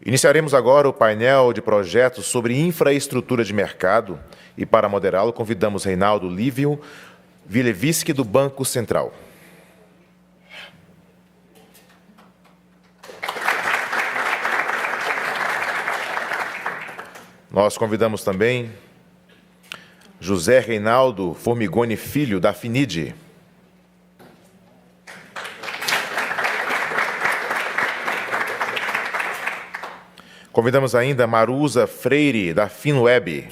Iniciaremos agora o painel de projetos sobre infraestrutura de mercado e, para moderá-lo, convidamos Reinaldo Lívio Wilewiski, do Banco Central. Nós convidamos também José Reinaldo Formigoni Filho, da FINID. Convidamos ainda Marusa Freire, da Finweb.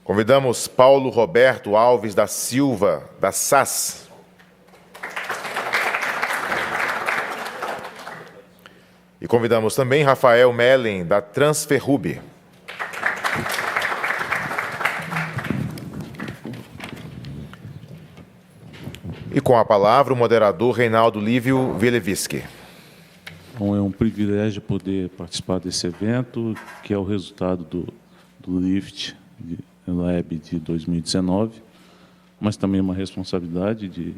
Convidamos Paulo Roberto Alves da Silva, da SAS. E convidamos também Rafael Mellen, da Transferrub. E com a palavra o moderador Reinaldo Lívio Wilewiski. Bom, é um privilégio poder participar desse evento, que é o resultado do LIFT Lab de 2019, mas também uma responsabilidade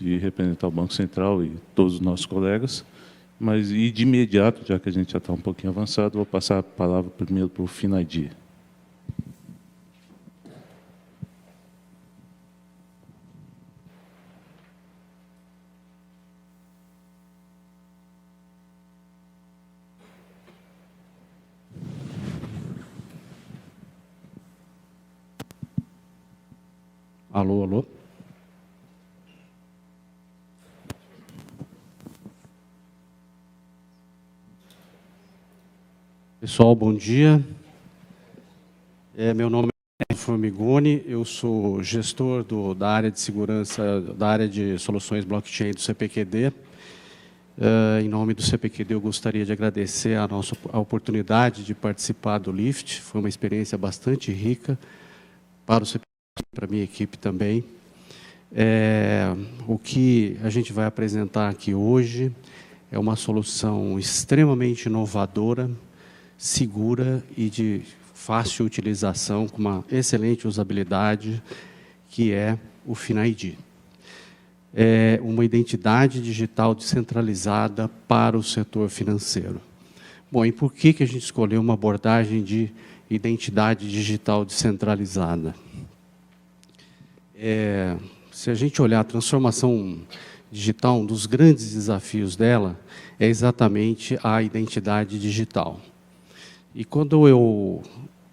de representar o Banco Central e todos os nossos colegas. Mas, e de imediato, já que a gente já está um pouquinho avançado, vou passar a palavra primeiro para o FINAID. Alô, alô. Pessoal, bom dia. Meu nome é Formigoni, eu sou gestor da área de segurança, da área de soluções blockchain do CPQD. Em nome do CPQD, eu gostaria de agradecer a oportunidade de participar do LIFT. Foi uma experiência bastante rica para o CPQD, para a minha equipe também. O que a gente vai apresentar aqui hoje é uma solução extremamente inovadora, segura e de fácil utilização, com uma excelente usabilidade, que é o FINAID. É uma identidade digital descentralizada para o setor financeiro. Bom, e por que a gente escolheu uma abordagem de identidade digital descentralizada? Se a gente olhar a transformação digital, um dos grandes desafios dela é exatamente a identidade digital. E quando eu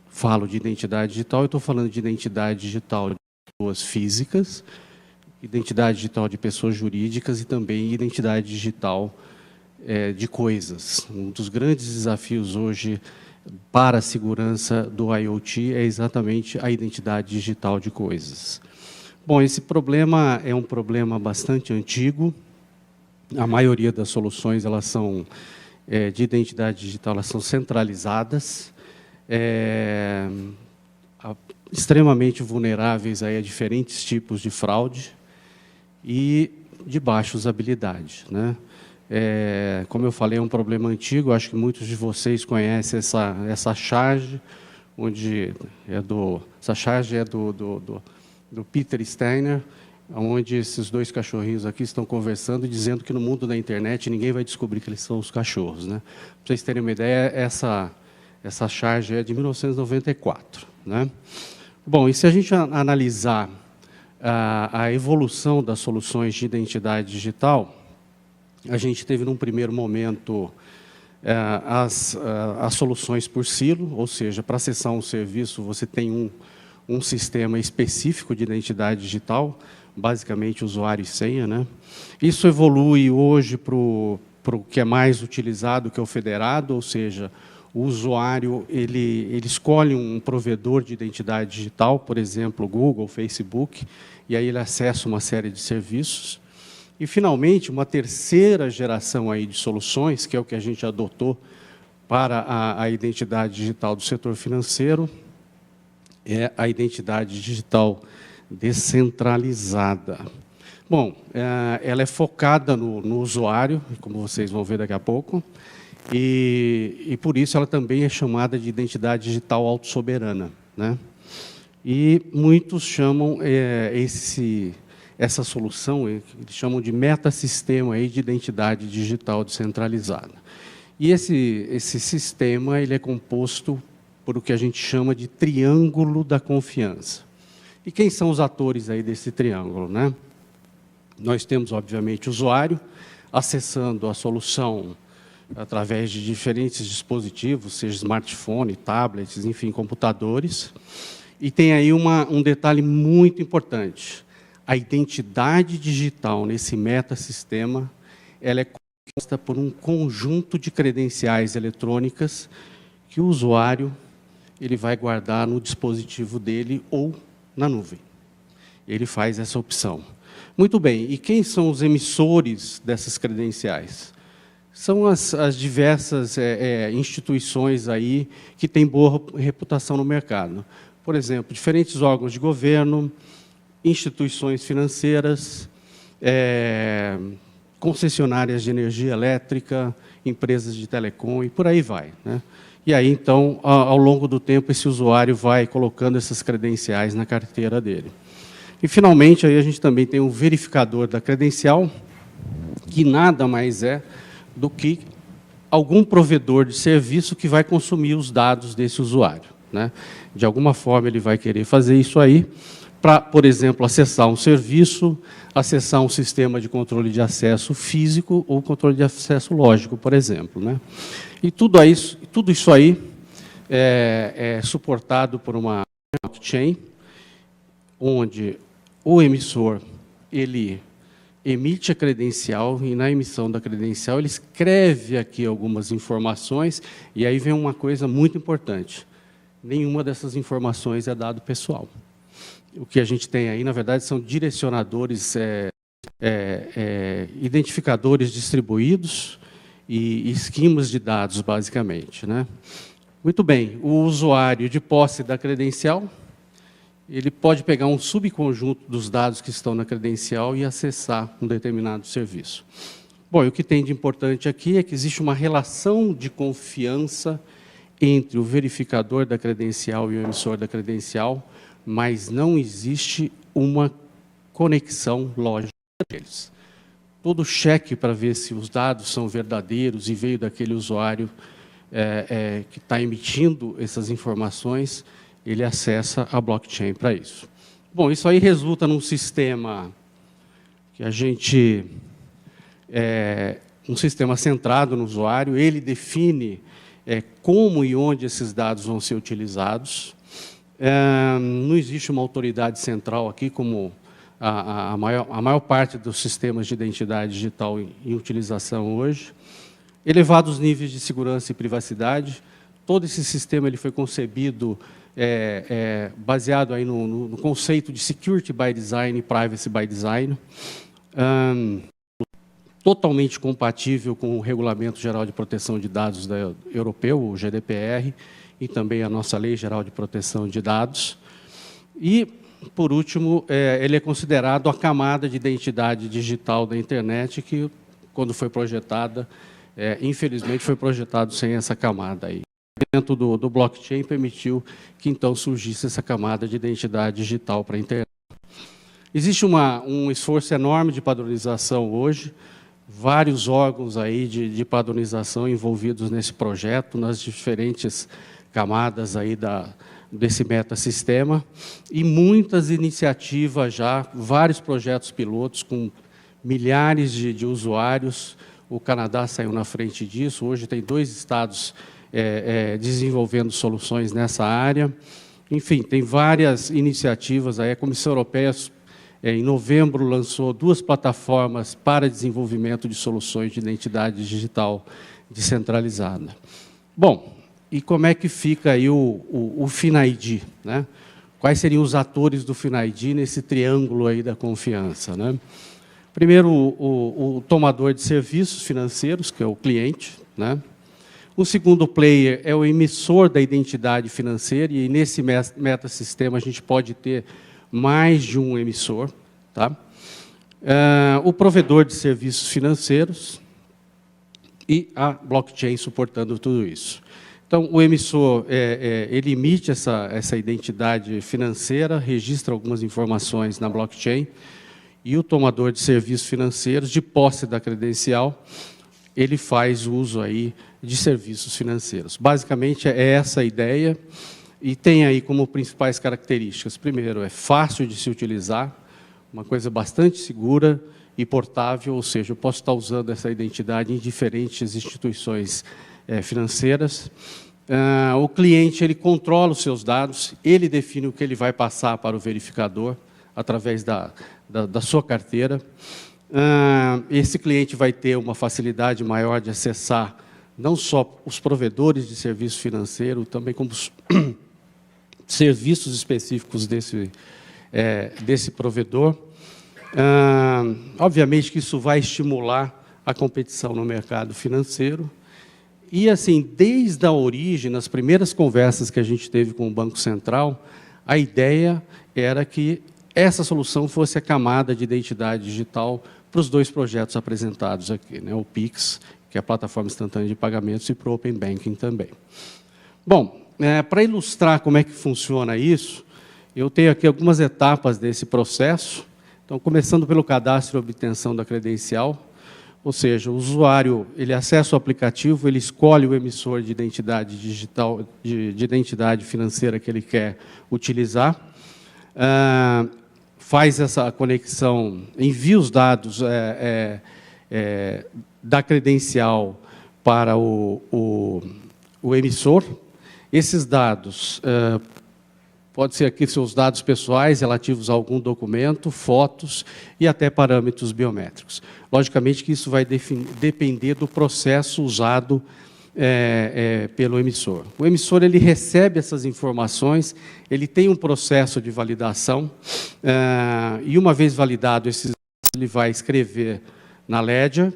falo de identidade digital, eu estou falando de identidade digital de pessoas físicas, identidade digital de pessoas jurídicas e também identidade digital de coisas. Um dos grandes desafios hoje para a segurança do IoT é exatamente a identidade digital de coisas. Bom, esse problema é um problema bastante antigo. A maioria das soluções elas são de identidade digital, elas são centralizadas, extremamente vulneráveis a diferentes tipos de fraude e de baixa usabilidade, né? Como eu falei, é um problema antigo. Acho que muitos de vocês conhecem essa charge, essa charge é do Peter Steiner, onde esses dois cachorrinhos aqui estão conversando e dizendo que no mundo da internet ninguém vai descobrir que eles são os cachorros, né? Para vocês terem uma ideia, essa charge é de 1994, né? Bom, e se a gente analisar a evolução das soluções de identidade digital, a gente teve, num primeiro momento, as soluções por silo, ou seja, para acessar um serviço, você tem um sistema específico de identidade digital, basicamente usuário e senha, né? Isso evolui hoje para o que é mais utilizado, que é o federado, ou seja, o usuário ele escolhe um provedor de identidade digital, por exemplo, Google, Facebook, e aí ele acessa uma série de serviços. E, finalmente, uma terceira geração aí de soluções, que é o que a gente adotou para a identidade digital do setor financeiro, é a identidade digital descentralizada. Bom, ela é focada no usuário, como vocês vão ver daqui a pouco, e por isso ela também é chamada de identidade digital autossoberana, né? E muitos chamam essa solução, que eles chamam de metasistema aí de identidade digital descentralizada. E esse sistema ele é composto por o que a gente chama de triângulo da confiança. E quem são os atores aí desse triângulo, né? Nós temos, obviamente, o usuário acessando a solução através de diferentes dispositivos, seja smartphone, tablets, enfim, computadores. E tem aí um detalhe muito importante. A identidade digital nesse metasistema, ela é composta por um conjunto de credenciais eletrônicas que o usuário ele vai guardar no dispositivo dele ou na nuvem. Ele faz essa opção. Muito bem, e quem são os emissores dessas credenciais? São as diversas instituições aí que têm boa reputação no mercado. Por exemplo, diferentes órgãos de governo, instituições financeiras, concessionárias de energia elétrica, empresas de telecom e por aí vai, né? E aí, então, ao longo do tempo, esse usuário vai colocando essas credenciais na carteira dele. E, finalmente, aí a gente também tem um verificador da credencial, que nada mais é do que algum provedor de serviço que vai consumir os dados desse usuário, né? De alguma forma, ele vai querer fazer isso aí para, por exemplo, acessar um serviço, acessar um sistema de controle de acesso físico ou controle de acesso lógico, por exemplo, né? E tudo isso aí é suportado por uma blockchain, onde o emissor ele emite a credencial e, na emissão da credencial, ele escreve aqui algumas informações, e aí vem uma coisa muito importante. Nenhuma dessas informações é dado pessoal. O que a gente tem aí, na verdade, são direcionadores, identificadores distribuídos e esquemas de dados, basicamente, né? Muito bem, o usuário de posse da credencial, ele pode pegar um subconjunto dos dados que estão na credencial e acessar um determinado serviço. Bom, e o que tem de importante aqui é que existe uma relação de confiança entre o verificador da credencial e o emissor da credencial, mas não existe uma conexão lógica deles. Todo cheque para ver se os dados são verdadeiros e veio daquele usuário que está emitindo essas informações, ele acessa a blockchain para isso. Bom, isso aí resulta num sistema que a gente... um sistema centrado no usuário, ele define como e onde esses dados vão ser utilizados. Não existe uma autoridade central aqui, como a maior parte dos sistemas de identidade digital em utilização hoje. Elevados níveis de segurança e privacidade. Todo esse sistema ele foi concebido baseado aí no conceito de security by design e privacy by design, totalmente compatível com o Regulamento Geral de Proteção de Dados europeu, o GDPR, e também a nossa Lei Geral de Proteção de Dados. E, por último, ele é considerado a camada de identidade digital da internet que, quando foi projetada, infelizmente foi projetado sem essa camada aí. Dentro do blockchain permitiu que então surgisse essa camada de identidade digital para a internet. Existe um esforço enorme de padronização hoje, vários órgãos aí de padronização envolvidos nesse projeto, nas diferentes camadas aí desse metasistema, e muitas iniciativas já, vários projetos pilotos com milhares de usuários. O Canadá saiu na frente disso, hoje tem 2 estados desenvolvendo soluções nessa área. Enfim, tem várias iniciativas. Aí a Comissão Europeia, em novembro, lançou 2 plataformas para desenvolvimento de soluções de identidade digital descentralizada. Bom, e como é que fica aí o FINID, né? Quais seriam os atores do FINID nesse triângulo aí da confiança, né? Primeiro, o tomador de serviços financeiros, que é o cliente, né? O segundo player é o emissor da identidade financeira, e nesse metasistema a gente pode ter mais de um emissor, tá? O provedor de serviços financeiros e a blockchain suportando tudo isso. Então, o emissor ele emite essa identidade financeira, registra algumas informações na blockchain, e o tomador de serviços financeiros, de posse da credencial, ele faz uso aí de serviços financeiros. Basicamente, é essa a ideia, e tem aí como principais características. Primeiro, é fácil de se utilizar, uma coisa bastante segura e portável, ou seja, eu posso estar usando essa identidade em diferentes instituições financeiras. O cliente, ele controla os seus dados, ele define o que ele vai passar para o verificador, através da sua carteira. Esse cliente vai ter uma facilidade maior de acessar não só os provedores de serviço financeiro, também como os serviços específicos desse provedor. Obviamente que isso vai estimular a competição no mercado financeiro. E, assim, desde a origem, nas primeiras conversas que a gente teve com o Banco Central, a ideia era que essa solução fosse a camada de identidade digital para os 2 projetos apresentados aqui, né? O Pix, que é a plataforma instantânea de pagamentos, e para o Open Banking também. Bom, para ilustrar como é que funciona isso, eu tenho aqui algumas etapas desse processo. Então, começando pelo cadastro e obtenção da credencial, ou seja, o usuário, ele acessa o aplicativo, ele escolhe o emissor de identidade digital, de identidade financeira que ele quer utilizar, faz essa conexão, envia os dados da credencial para o emissor. Esses dados pode ser aqui seus dados pessoais relativos a algum documento, fotos e até parâmetros biométricos. Logicamente que isso vai depender do processo usado pelo emissor. O emissor, ele recebe essas informações, ele tem um processo de validação, e uma vez validado esses dados, ele vai escrever na Ledger,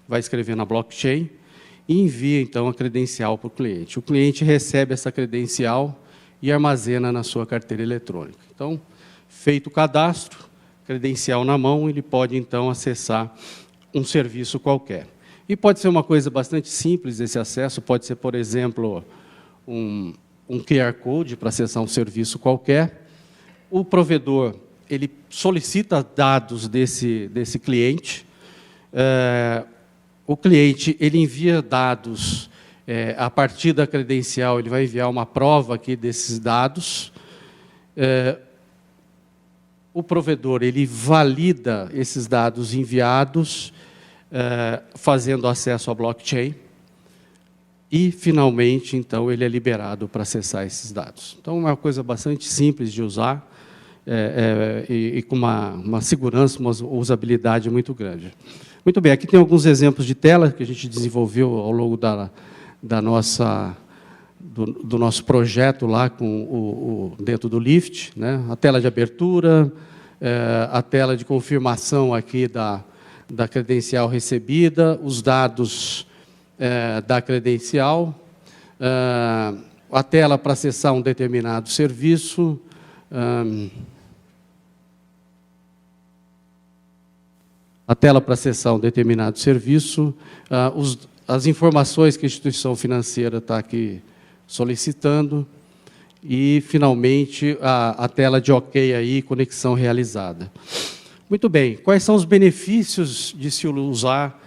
vai escrever na blockchain e envia, então, a credencial para o cliente. O cliente recebe essa credencial e armazena na sua carteira eletrônica. Então, feito o cadastro, credencial na mão, ele pode, então, acessar um serviço qualquer. E pode ser uma coisa bastante simples esse acesso, pode ser, por exemplo, um QR Code para acessar um serviço qualquer. O provedor, ele solicita dados desse cliente, o cliente, ele envia dados. A partir da credencial, ele vai enviar uma prova aqui desses dados. O provedor, ele valida esses dados enviados, fazendo acesso à blockchain. E, finalmente, então, ele é liberado para acessar esses dados. Então, é uma coisa bastante simples de usar e com uma segurança, uma usabilidade muito grande. Muito bem, aqui tem alguns exemplos de tela que a gente desenvolveu ao longo do nosso projeto lá dentro do Lift, né? A tela de abertura, a tela de confirmação aqui da credencial recebida, os dados da credencial, a tela para acessar um determinado serviço, a tela para acessar um determinado serviço, as informações que a instituição financeira está aqui solicitando e, finalmente, a tela de OK aí, conexão realizada. Muito bem, quais são os benefícios de se usar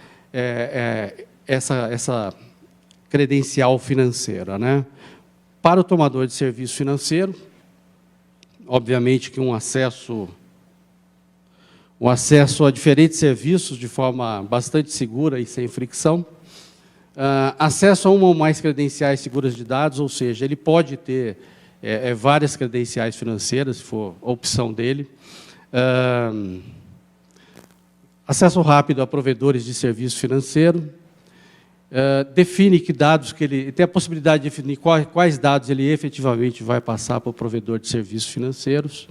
essa credencial financeira, né? Para o tomador de serviço financeiro, obviamente que um acesso a diferentes serviços de forma bastante segura e sem fricção. Acesso a uma ou mais credenciais seguras de dados, ou seja, ele pode ter várias credenciais financeiras, se for a opção dele. Acesso rápido a provedores de serviço financeiro. Define que dados que ele... Tem a possibilidade de definir quais dados ele efetivamente vai passar para o provedor de serviços financeiros.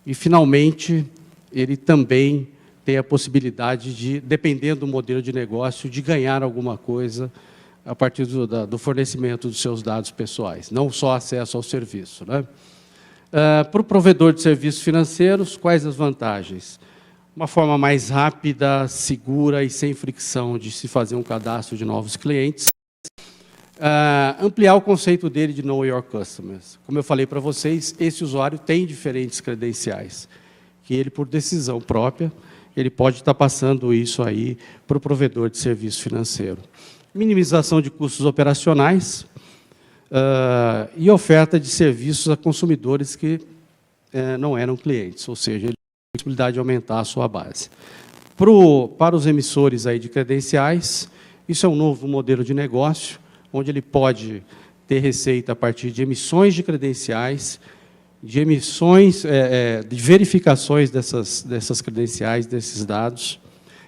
E, finalmente, ele também tem a possibilidade de, dependendo do modelo de negócio, de ganhar alguma coisa a partir do fornecimento dos seus dados pessoais, não só acesso ao serviço, né? Para o provedor de serviços financeiros, quais as vantagens? Uma forma mais rápida, segura e sem fricção de se fazer um cadastro de novos clientes. Ampliar o conceito dele de Know Your Customers. Como eu falei para vocês, esse usuário tem diferentes credenciais que ele, por decisão própria, ele pode estar passando isso aí para o provedor de serviço financeiro. Minimização de custos operacionais e oferta de serviços a consumidores que não eram clientes, ou seja, ele tem a possibilidade de aumentar a sua base. Para os emissores aí de credenciais, isso é um novo modelo de negócio, onde ele pode ter receita a partir de emissões de credenciais, de emissões, de verificações dessas credenciais, desses dados.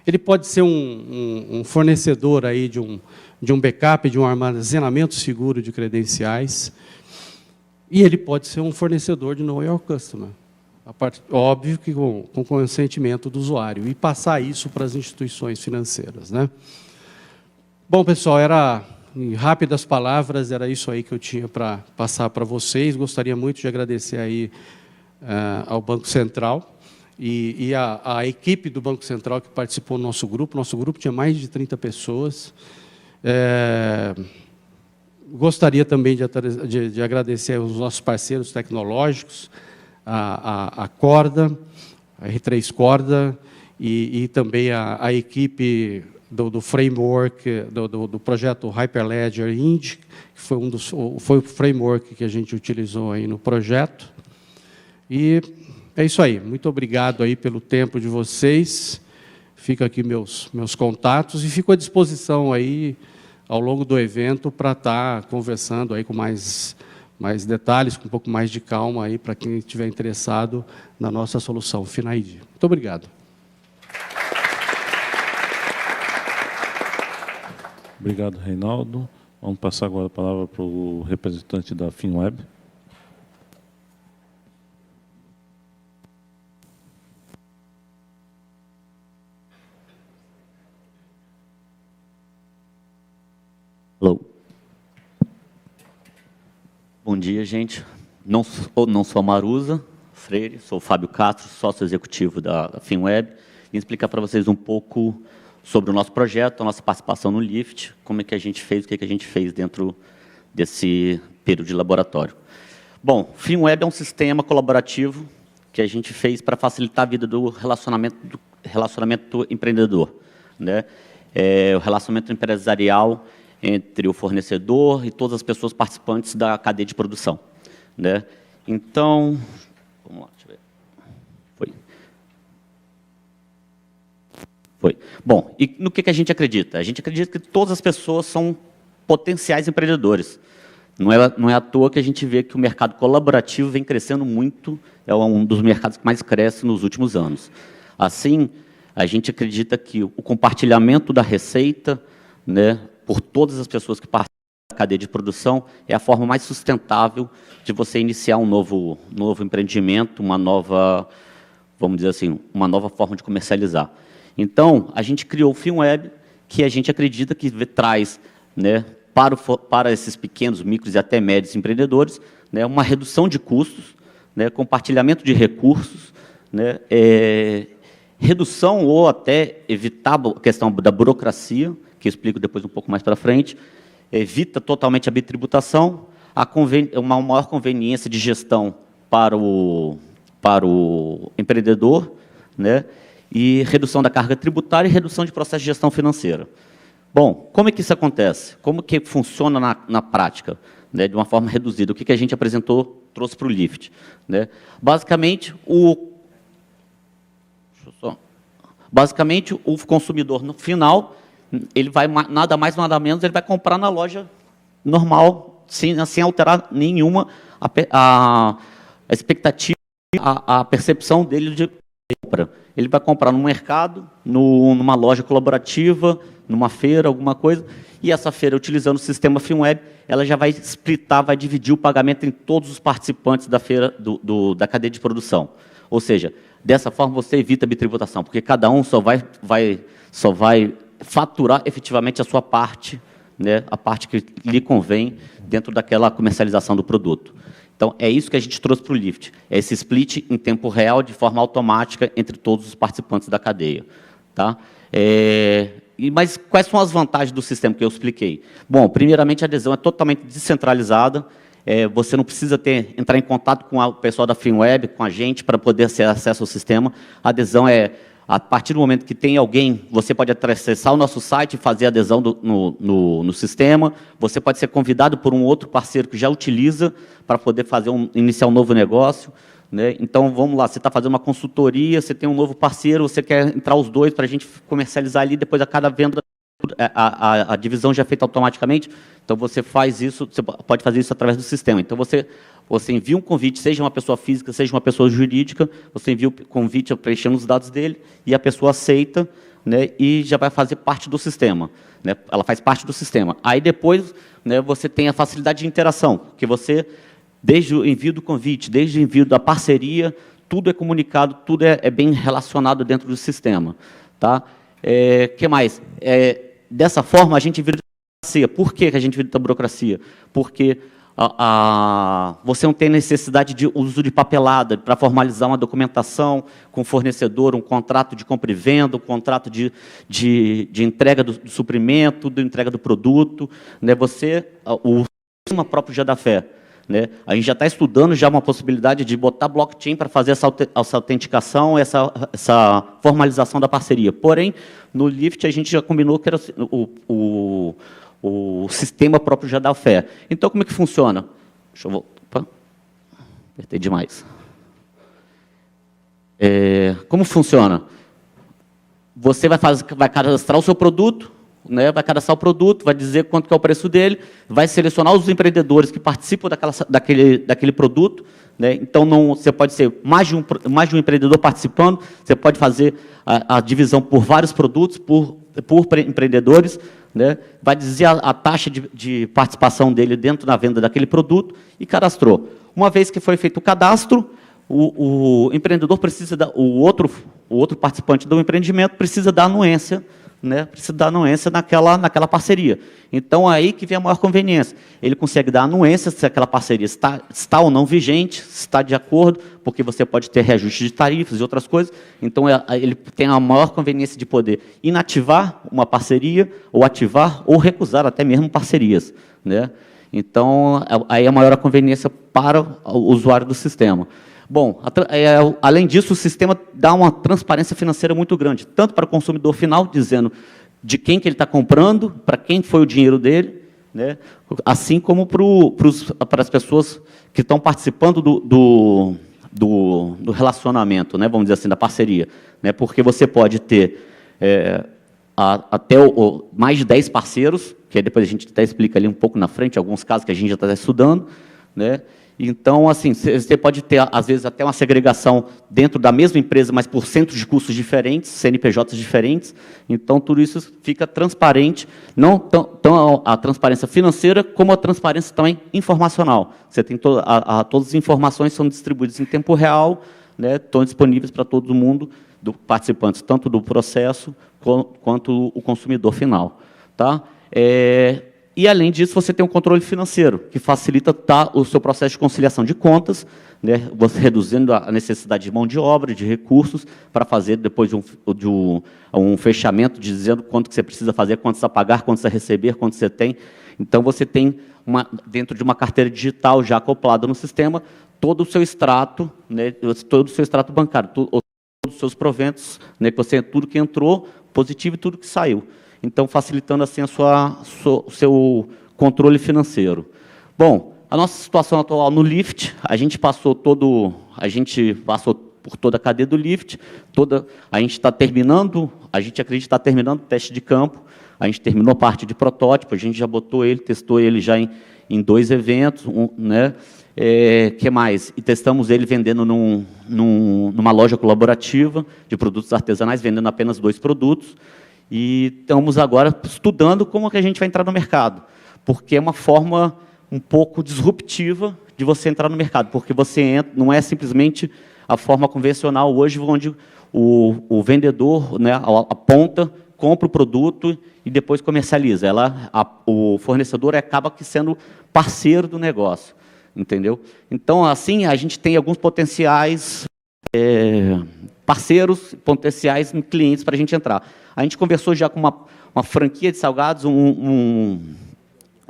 Ele pode ser um fornecedor aí de um backup, de um armazenamento seguro de credenciais, e ele pode ser um fornecedor de Know Your Customer, óbvio que com consentimento do usuário, e passar isso para as instituições financeiras, né? Bom, pessoal, em rápidas palavras, era isso aí que eu tinha para passar para vocês. Gostaria muito de agradecer aí ao Banco Central e a equipe do Banco Central que participou do nosso grupo. Nosso grupo tinha mais de 30 pessoas. Gostaria também de agradecer aos nossos parceiros tecnológicos, a Corda, a R3 Corda, e também a equipe do framework, do projeto Hyperledger Indy, que foi o framework que a gente utilizou aí no projeto. E é isso aí. Muito obrigado aí pelo tempo de vocês. Fica aqui meus contatos e fico à disposição aí ao longo do evento para estar conversando aí com mais detalhes, com um pouco mais de calma aí para quem estiver interessado na nossa solução FinID. Muito obrigado. Obrigado, Reinaldo. Vamos passar agora a palavra para o representante da FinWeb. Alô. Bom dia, gente. Não sou a Marusa Freire, sou o Fábio Castro, sócio executivo da FinWeb. Vim explicar para vocês um pouco sobre o nosso projeto, a nossa participação no LIFT, como é que a gente fez, o que a gente fez dentro desse período de laboratório. Bom, FinWeb é um sistema colaborativo que a gente fez para facilitar a vida do relacionamento empreendedor, né? O relacionamento empresarial entre o fornecedor e todas as pessoas participantes da cadeia de produção, né? Então, vamos lá, deixa eu ver. Foi. Bom, e no que a gente acredita? A gente acredita que todas as pessoas são potenciais empreendedores. Não é à toa que a gente vê que o mercado colaborativo vem crescendo muito, é um dos mercados que mais cresce nos últimos anos. Assim, a gente acredita que o compartilhamento da receita, né, por todas as pessoas que participam da cadeia de produção é a forma mais sustentável de você iniciar um novo empreendimento, uma nova, vamos dizer assim, uma nova forma de comercializar. Então, a gente criou o FinWeb, que a gente acredita que traz, né, para esses pequenos, micros e até médios empreendedores, né, uma redução de custos, né, compartilhamento de recursos, né, redução ou até evitar a questão da burocracia, que eu explico depois um pouco mais para frente, evita totalmente a bitributação, uma maior conveniência de gestão para o empreendedor, né, e redução da carga tributária e redução de processo de gestão financeira. Bom, como é que isso acontece? Como que funciona na prática, né, de uma forma reduzida? O que a gente trouxe para o LIFT? Né? Basicamente, o consumidor, no final, ele vai, nada mais, nada menos, ele vai comprar na loja normal, sem alterar nenhuma a expectativa, a percepção dele de compra. Ele vai comprar no mercado, numa loja colaborativa, numa feira, alguma coisa, e essa feira, utilizando o sistema FinWeb, ela já vai splitar, vai dividir o pagamento em todos os participantes da feira, da cadeia de produção. Ou seja, dessa forma você evita a bitributação, porque cada um só vai faturar efetivamente a sua parte, né, a parte que lhe convém dentro daquela comercialização do produto. Então, é isso que a gente trouxe para o LIFT, é esse split em tempo real, de forma automática, entre todos os participantes da cadeia. Tá? Mas quais são as vantagens do sistema que eu expliquei? Bom, primeiramente, a adesão é totalmente descentralizada, Você não precisa entrar em contato com o pessoal da FinWeb, com a gente, para poder ter acesso ao sistema. A adesão a partir do momento que tem alguém, você pode acessar o nosso site e fazer adesão no sistema. Você pode ser convidado por um outro parceiro que já utiliza para poder iniciar um novo negócio. Né? Então, vamos lá, você está fazendo uma consultoria, você tem um novo parceiro, você quer entrar os dois para a gente comercializar ali, depois a cada venda, a divisão já é feita automaticamente. Então, você faz isso, você pode fazer isso através do sistema. Então, você envia um convite, seja uma pessoa física, seja uma pessoa jurídica, você envia o convite preenchendo os dados dele, e a pessoa aceita, né, e já vai fazer parte do sistema. Né? Ela faz parte do sistema. Aí, depois, né, você tem a facilidade de interação, que você, desde o envio do convite, desde o envio da parceria, tudo é comunicado, tudo é bem relacionado dentro do sistema. Tá? Que mais? Dessa forma, a gente evita a burocracia. Por que a gente evita a burocracia? Porque você não tem necessidade de uso de papelada para formalizar uma documentação com o fornecedor, um contrato de compra e venda, um contrato de entrega do suprimento, de entrega do produto. Né? O sistema próprio já dá fé. Né? A gente já está estudando já uma possibilidade de botar blockchain para fazer essa autenticação, essa formalização da parceria. Porém, no Lift, a gente já combinou que era o sistema próprio já dá fé. Então, como é que funciona? Deixa eu voltar. Opa, apertei demais. Como funciona? Você vai cadastrar o seu produto, né, vai cadastrar o produto, vai dizer quanto que é o preço dele, vai selecionar os empreendedores que participam daquele produto. Né? Então, você pode ser mais de um empreendedor participando, você pode fazer a divisão por vários produtos, por empreendedores, né? Vai dizer a taxa de participação dele dentro da venda daquele produto e cadastrou. Uma vez que foi feito o cadastro, o empreendedor precisa o outro participante do empreendimento precisa dar anuência, né? Precisa dar anuência naquela parceria. Então, aí que vem a maior conveniência. Ele consegue dar anuência se aquela parceria está ou não vigente, se está de acordo, porque você pode ter reajuste de tarifas e outras coisas. Então, ele tem a maior conveniência de poder inativar uma parceria, ou ativar, ou recusar até mesmo parcerias. Né? Então, aí é a maior conveniência para o usuário do sistema. Bom, além disso, o sistema dá uma transparência financeira muito grande, tanto para o consumidor final, dizendo de quem que ele está comprando, para quem foi o dinheiro dele, né? Assim como para as pessoas que estão participando do relacionamento, né? Vamos dizer assim, da parceria. Né? Porque você pode ter até mais de 10 parceiros, que depois a gente até explica ali um pouco na frente, alguns casos que a gente já está estudando, né? Então, assim, você pode ter, às vezes, até uma segregação dentro da mesma empresa, mas por centros de custos diferentes, CNPJs diferentes. Então, tudo isso fica transparente, não tão a transparência financeira, como a transparência também informacional. Você tem todas as informações são distribuídas em tempo real, né, estão disponíveis para todo mundo, participantes, tanto do processo quanto o consumidor final. Tá? E, além disso, você tem um controle financeiro, que facilita o seu processo de conciliação de contas, né, você reduzindo a necessidade de mão de obra, de recursos, para fazer depois um fechamento, dizendo quanto que você precisa fazer, quantos a pagar, quantos a receber, quantos você tem. Então, você tem, dentro de uma carteira digital já acoplada no sistema, todo o seu extrato, né, todo o seu extrato bancário, todos os seus proventos, né, tudo que entrou positivo e tudo que saiu. Então, facilitando assim o seu controle financeiro. Bom, a nossa situação atual no Lift, a gente passou por toda a cadeia do Lift, a gente está terminando, a gente acredita estar terminando o teste de campo, a gente terminou a parte de protótipo, a gente já testou ele já em 2 eventos, né? Que mais? E testamos ele vendendo numa loja colaborativa de produtos artesanais, vendendo apenas 2 produtos. E estamos agora estudando como que a gente vai entrar no mercado, porque é uma forma um pouco disruptiva de você entrar no mercado, porque você entra, não é simplesmente a forma convencional hoje, onde o vendedor, né, aponta, compra o produto e depois comercializa. O fornecedor acaba sendo parceiro do negócio, entendeu? Então, assim, a gente tem alguns potenciais parceiros, potenciais clientes para a gente entrar. A gente conversou já com uma franquia de salgados, um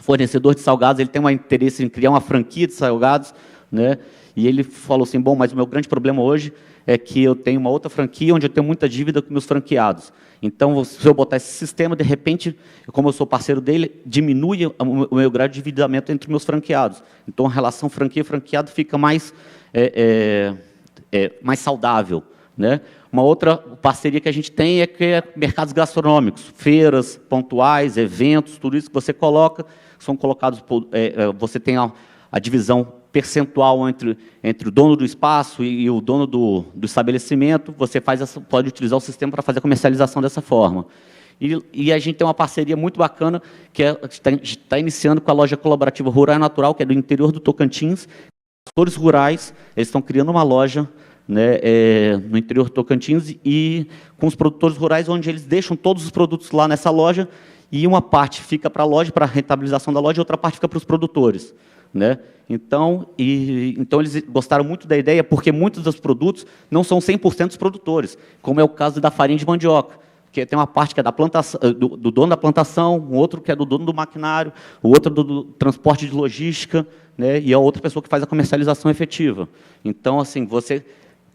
fornecedor de salgados, ele tem um interesse em criar uma franquia de salgados, né? E ele falou assim, bom, mas o meu grande problema hoje é que eu tenho uma outra franquia onde eu tenho muita dívida com meus franqueados. Então, se eu botar esse sistema, de repente, como eu sou parceiro dele, diminui o meu grau de endividamento entre meus franqueados. Então, a relação franquia-franqueado fica mais, mais saudável, né? Uma outra parceria que a gente tem é mercados gastronômicos, feiras pontuais, eventos, tudo isso que você coloca, são colocados, você tem a divisão percentual entre o dono do espaço e o dono do estabelecimento, você pode utilizar o sistema para fazer a comercialização dessa forma. E a gente tem uma parceria muito bacana, que está iniciando com a loja colaborativa Rural e Natural, que é do interior do Tocantins. Produtores rurais, eles estão criando uma loja, né, no interior do Tocantins, e com os produtores rurais, onde eles deixam todos os produtos lá nessa loja, e uma parte fica para a loja, para a rentabilização da loja, e outra parte fica para os produtores, né? Então, eles gostaram muito da ideia, porque muitos dos produtos não são 100% dos produtores, como é o caso da farinha de mandioca, que tem uma parte que é da plantação, do dono da plantação, um outro que é do dono do maquinário, o outro do transporte de logística, né, e a outra pessoa que faz a comercialização efetiva. Então, assim, você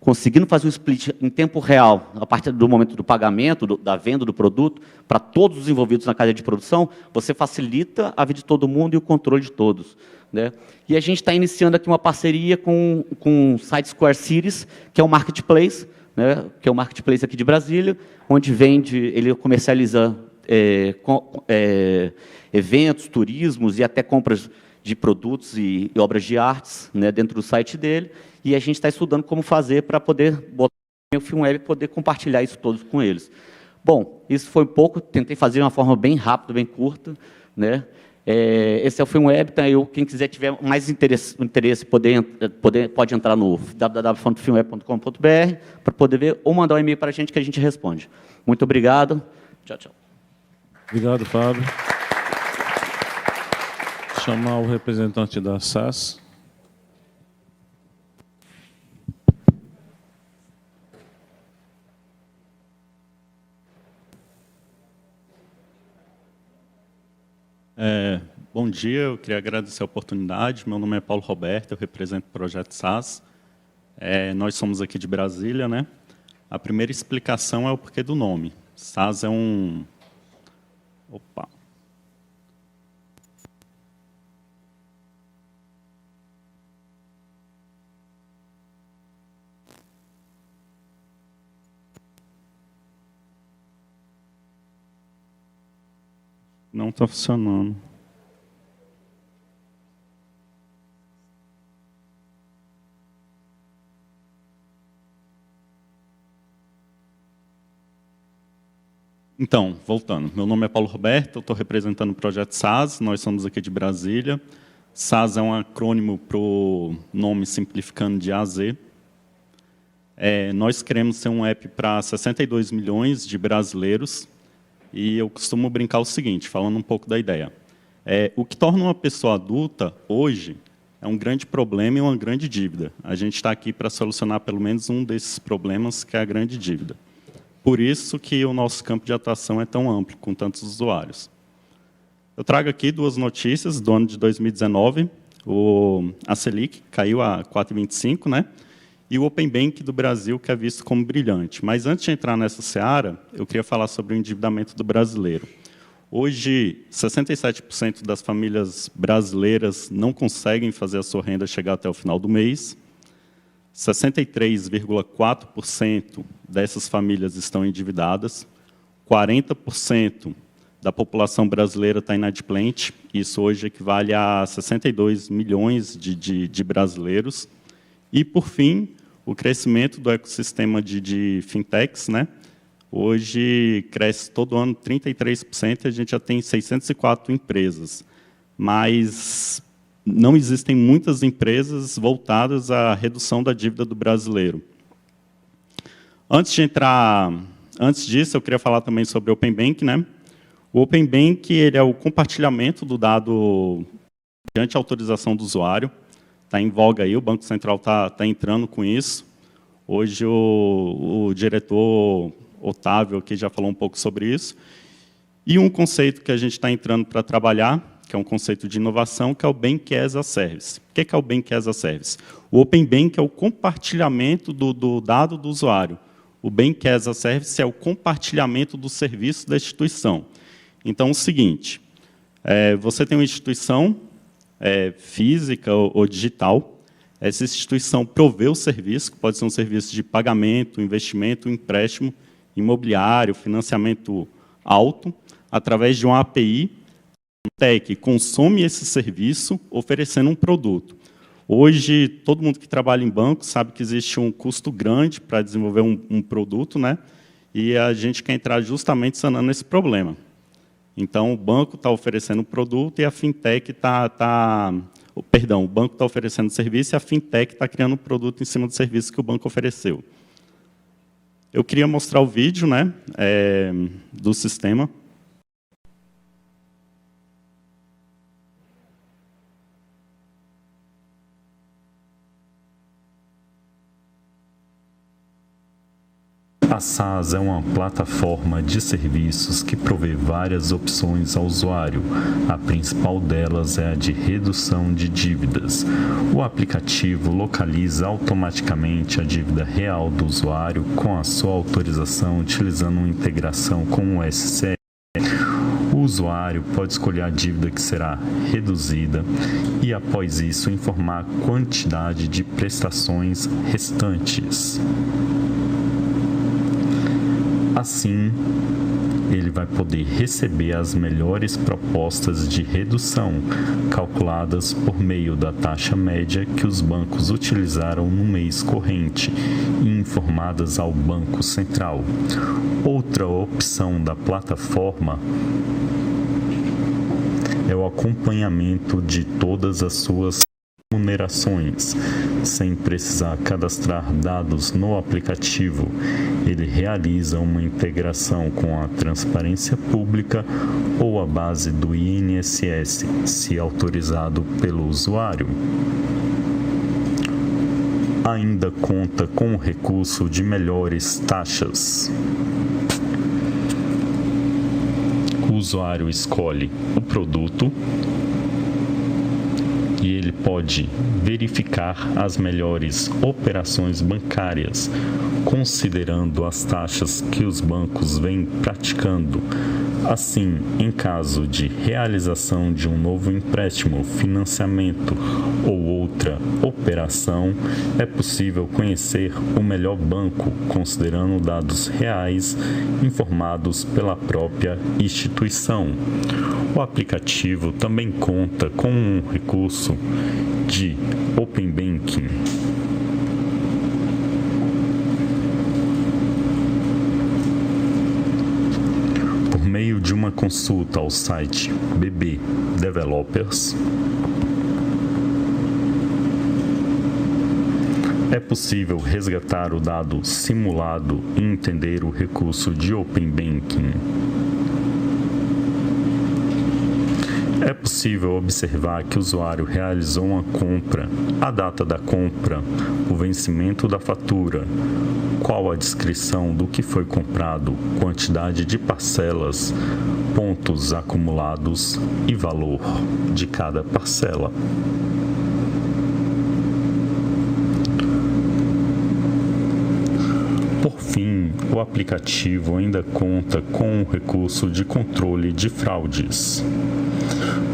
conseguindo fazer um split em tempo real, a partir do momento do pagamento, da venda do produto, para todos os envolvidos na cadeia de produção, você facilita a vida de todo mundo e o controle de todos, né? E a gente está iniciando aqui uma parceria com o site Square Cities, que é um marketplace, né, que é um marketplace aqui de Brasília, onde ele comercializa eventos, turismos e até compras de produtos e obras de artes, né, dentro do site dele, e a gente está estudando como fazer para poder botar o FilmWeb e poder compartilhar isso todos com eles. Bom, isso foi um pouco, tentei fazer de uma forma bem rápida, bem curta, né? Esse é o FilmWeb, então quem quiser tiver mais interesse pode entrar no www.filmweb.com.br para poder ver, ou mandar um e-mail para a gente que a gente responde. Muito obrigado. Tchau, tchau. Obrigado, Fábio. Chamar o representante da SAS. Bom dia, eu queria agradecer a oportunidade. Meu nome é Paulo Roberto, eu represento o projeto SAS. Nós somos aqui de Brasília, né? A primeira explicação é o porquê do nome. SAS é um... Opa! Não está funcionando. Então, voltando. Meu nome é Paulo Roberto, eu estou representando o projeto SAS, nós somos aqui de Brasília. SAS é um acrônimo para o nome simplificando de A a Z. Nós queremos ser um app para 62 milhões de brasileiros, e eu costumo brincar o seguinte, falando um pouco da ideia. O que torna uma pessoa adulta, hoje, é um grande problema e uma grande dívida. A gente está aqui para solucionar pelo menos um desses problemas, que é a grande dívida. Por isso que o nosso campo de atuação é tão amplo, com tantos usuários. Eu trago aqui duas notícias do ano de 2019. A Selic caiu a 4,25, né? E o Open Bank do Brasil, que é visto como brilhante. Mas, antes de entrar nessa seara, eu queria falar sobre o endividamento do brasileiro. Hoje, 67% das famílias brasileiras não conseguem fazer a sua renda chegar até o final do mês. 63,4% dessas famílias estão endividadas. 40% da população brasileira está inadimplente. Isso hoje equivale a 62 milhões de brasileiros. E, por fim, o crescimento do ecossistema de fintechs, né? Hoje cresce todo ano 33%, e a gente já tem 604 empresas. Mas não existem muitas empresas voltadas à redução da dívida do brasileiro. Antes disso, eu queria falar também sobre o Open Bank, né? O Open Bank ele é o compartilhamento do dado mediante autorização do usuário. Está em voga aí, o Banco Central está entrando com isso. Hoje o diretor Otávio aqui já falou um pouco sobre isso. E um conceito que a gente está entrando para trabalhar que é um conceito de inovação, que é o Bank as a Service. O que é o Bank as a Service? O Open Bank é o compartilhamento do dado do usuário. O Bank as a Service é o compartilhamento do serviço da instituição. Então, é o seguinte, você tem uma instituição física ou digital, essa instituição provê o serviço, que pode ser um serviço de pagamento, investimento, empréstimo imobiliário, financiamento alto, através de uma API, a Fintech consome esse serviço oferecendo um produto. Hoje, todo mundo que trabalha em banco sabe que existe um custo grande para desenvolver um produto, né? E a gente quer entrar justamente sanando esse problema. Então, o banco está oferecendo o produto e a Fintech o banco está oferecendo o serviço e a Fintech está criando um produto em cima do serviço que o banco ofereceu. Eu queria mostrar o vídeo, né, do sistema. A SaaS é uma plataforma de serviços que provê várias opções ao usuário. A principal delas é a de redução de dívidas. O aplicativo localiza automaticamente a dívida real do usuário com a sua autorização utilizando uma integração com o SCR. O usuário pode escolher a dívida que será reduzida e, após isso, informar a quantidade de prestações restantes. Assim, ele vai poder receber as melhores propostas de redução, calculadas por meio da taxa média que os bancos utilizaram no mês corrente e informadas ao Banco Central. Outra opção da plataforma é o acompanhamento de todas as suas remunerações, sem precisar cadastrar dados no aplicativo. Ele realiza uma integração com a transparência pública ou a base do INSS, se autorizado pelo usuário. Ainda conta com o recurso de melhores taxas. O usuário escolhe o produto e ele pode verificar as melhores operações bancárias, considerando as taxas que os bancos vêm praticando. Assim, em caso de realização de um novo empréstimo, financiamento ou outra operação, é possível conhecer o melhor banco, considerando dados reais informados pela própria instituição. O aplicativo também conta com um recurso de Open Banking. Por meio de uma consulta ao site BB Developers, é possível resgatar o dado simulado e entender o recurso de Open Banking. É possível observar que o usuário realizou uma compra, a data da compra, o vencimento da fatura, qual a descrição do que foi comprado, quantidade de parcelas, pontos acumulados e valor de cada parcela. Por fim, o aplicativo ainda conta com o recurso de controle de fraudes.